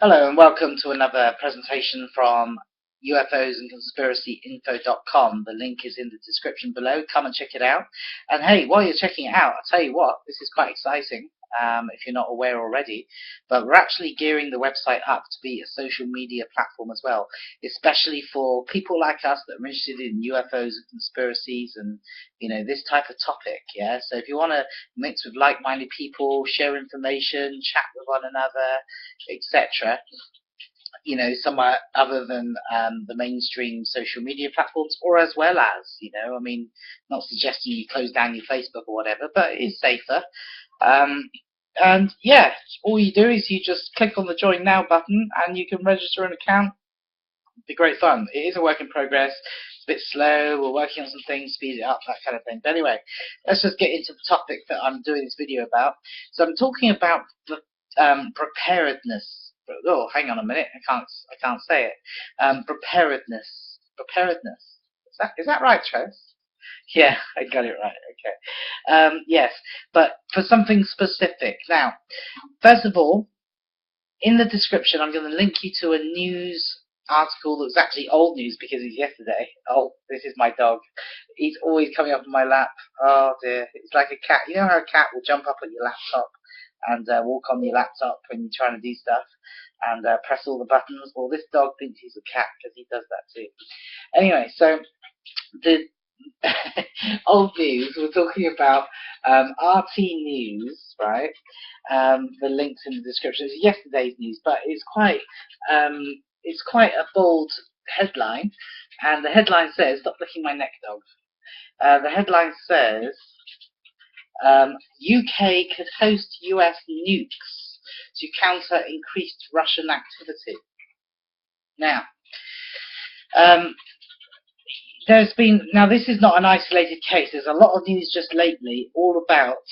Hello and welcome to another presentation from UFOs and conspiracyinfo.com. The link is in the description below. Come and check it out. And hey, while you're checking it out, I'll tell you what, this is quite exciting if you're not aware already. But we're actually gearing the website up to be a social media platform as well, especially for people like us that are interested in UFOs and conspiracies and this type of topic. Yeah. So if you want to mix with like-minded people, share information, chat with one another, etc. Somewhere other than the mainstream social media platforms, or as well as, I mean, not suggesting you close down your Facebook or whatever, but it is safer. And yeah, all you do is you just click on the Join Now button and you can register an account. It'd be great fun. It is a work in progress. It's a bit slow. We're working on some things, speed it up, that kind of thing. But anyway, let's just get into the topic that I'm doing this video about. So I'm talking about the preparedness. Oh, hang on a minute. I can't say it. Preparedness. Preparedness. Is that right, Travis? Yeah, I got it right. Okay. Yes, but for something specific. Now, first of all, in the description, I'm going to link you to a news article that's actually old news because it's yesterday. Oh, this is my dog. He's always coming up on my lap. Oh dear, it's like a cat. You know how a cat will jump up on your laptop and walk on your laptop when you're trying to do stuff and press all the buttons? Well, this dog thinks he's a cat because he does that too. Anyway, so the old news, we're talking about RT News, right? The link's in the description. It's yesterday's news, but it's quite a bold headline, and the headline says, "Stop licking my neck, dog." The headline says, "UK could host US nukes to counter increased Russian activity." Now, this is not an isolated case. There's a lot of news just lately all about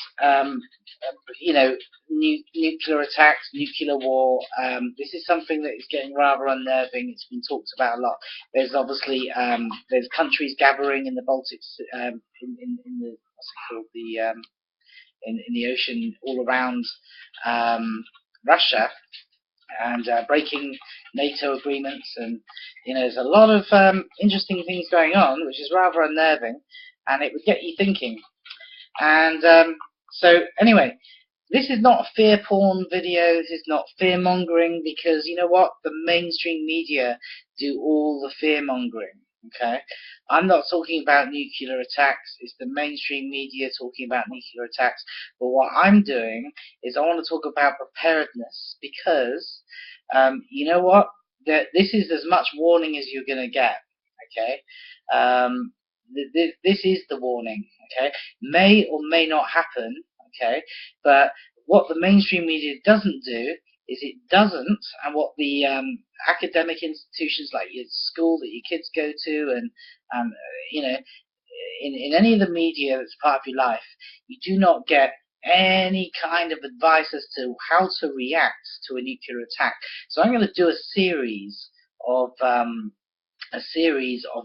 nuclear attacks, nuclear war. This is something that is getting rather unnerving. It's been talked about a lot. There's obviously there's countries gathering in the Baltics, in the what's it called, in the ocean all around Russia, and breaking NATO agreements, and there's a lot of interesting things going on, which is rather unnerving, and it would get you thinking. And so anyway, this is not a fear porn video. This is not fear mongering, because you know what? The mainstream media do all the fear mongering. Okay, I'm not talking about nuclear attacks. It's the mainstream media talking about nuclear attacks. But what I'm doing is I want to talk about preparedness, because you know what? This is as much warning as you're going to get. Okay, this is the warning. Okay, may or may not happen. Okay, but what the mainstream media doesn't do is it doesn't, and what the academic institutions like your school that your kids go to, and in any of the media that's part of your life, you do not get any kind of advice as to how to react to a nuclear attack. So I'm going to do a series of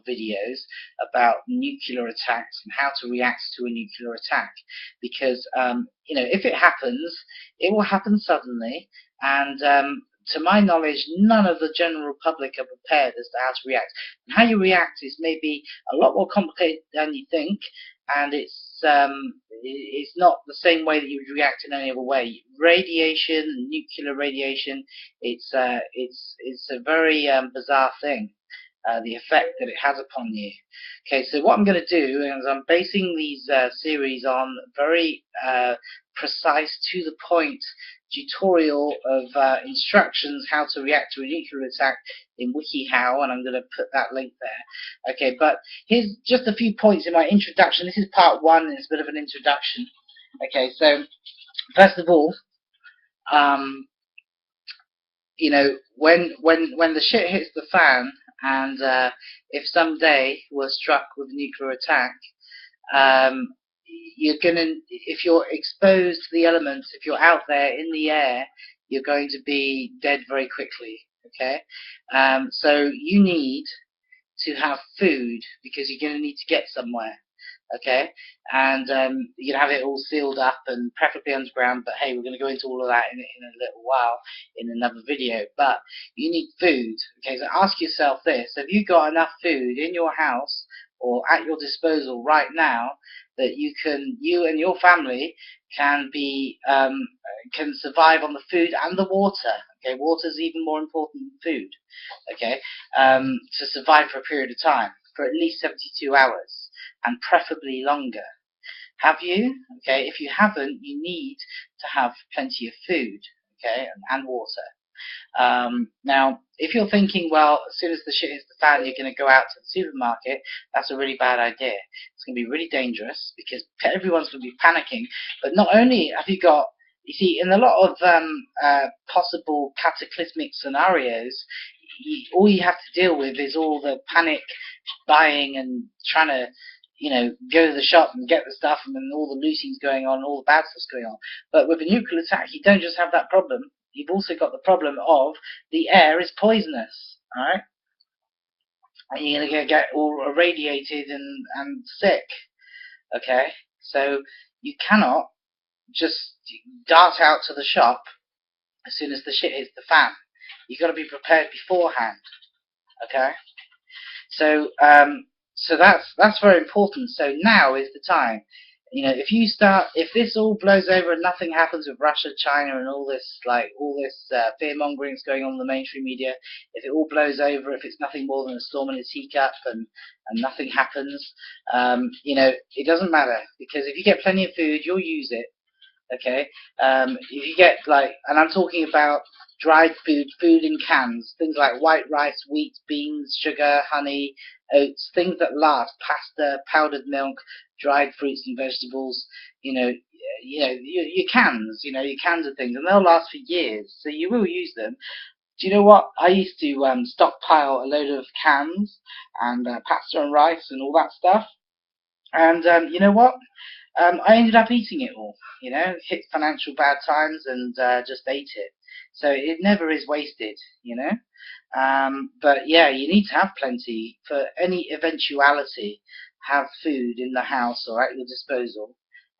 videos about nuclear attacks and how to react to a nuclear attack, because if it happens, it will happen suddenly, and to my knowledge, none of the general public are prepared as to how to react. And how you react is maybe a lot more complicated than you think, and it's not the same way that you would react in any other way. Radiation, nuclear radiation, it's a very bizarre thing. The effect that it has upon you. Okay, so what I'm going to do is I'm basing these series on very precise, to the point tutorial of instructions how to react to a nuclear attack in WikiHow, and I'm going to put that link there. Okay, but here's just a few points in my introduction. This is part one, and it's a bit of an introduction. Okay, so first of all, when the shit hits the fan, and if someday we're struck with a nuclear attack, if you're exposed to the elements, if you're out there in the air, you're going to be dead very quickly. Okay, so you need to have food, because you're going to need to get somewhere. Okay, and you can have it all sealed up and preferably underground. But hey, we're going to go into all of that in a little while in another video. But you need food. Okay, so ask yourself this: have you got enough food in your house or at your disposal right now that you and your family can can survive on the food and the water? Okay, water is even more important than food. Okay, to survive for a period of time, for at least 72 hours, and preferably longer. Have you? Okay, if you haven't, you need to have plenty of food, okay, and water. Now, if you're thinking, well, as soon as the shit hits the fan, you're going to go out to the supermarket, that's a really bad idea. It's going to be really dangerous because everyone's going to be panicking. But not only have you got, you see, in a lot of possible cataclysmic scenarios, all you have to deal with is all the panic buying and trying to, go to the shop and get the stuff, and then all the looting's going on, all the bad stuff's going on. But with a nuclear attack, you don't just have that problem. You've also got the problem of the air is poisonous, alright? And you're going to get all irradiated and sick, okay? So you cannot just dart out to the shop as soon as the shit hits the fan. You've got to be prepared beforehand, okay? So that's very important. So now is the time. If this all blows over and nothing happens with Russia, China, and all this fear mongering that's going on in the mainstream media, if it all blows over, if it's nothing more than a storm in a teacup and nothing happens, it doesn't matter, because if you get plenty of food, you'll use it. Okay, if you get and I'm talking about dried food in cans, things like white rice, wheat, beans, sugar, honey, oats, things that last, pasta, powdered milk, dried fruits and vegetables, your cans, your cans of things, and they'll last for years, so you will use them. Do you know what? I used to stockpile a load of cans and pasta and rice and all that stuff, and you know what? I ended up eating it all, hit financial bad times and just ate it. So it never is wasted, But yeah, you need to have plenty for any eventuality. Have food in the house or at your disposal,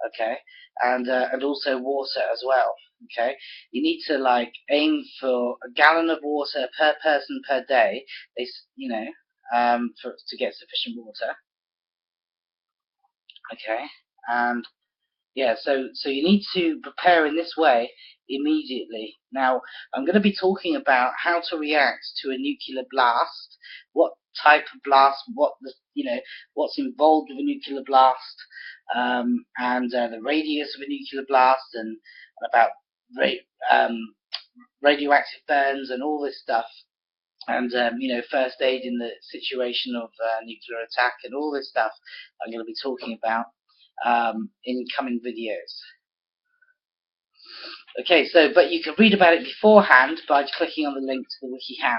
okay, and also water as well, okay. You need to aim for a gallon of water per person per day. To get sufficient water, okay, and yeah, so you need to prepare in this way immediately. Now, I'm going to be talking about how to react to a nuclear blast, what type of blast, what's involved with a nuclear blast, and the radius of a nuclear blast, and about radioactive burns and all this stuff. And first aid in the situation of nuclear attack and all this stuff I'm going to be talking about in coming videos. Okay, but you can read about it beforehand by clicking on the link to the WikiHow.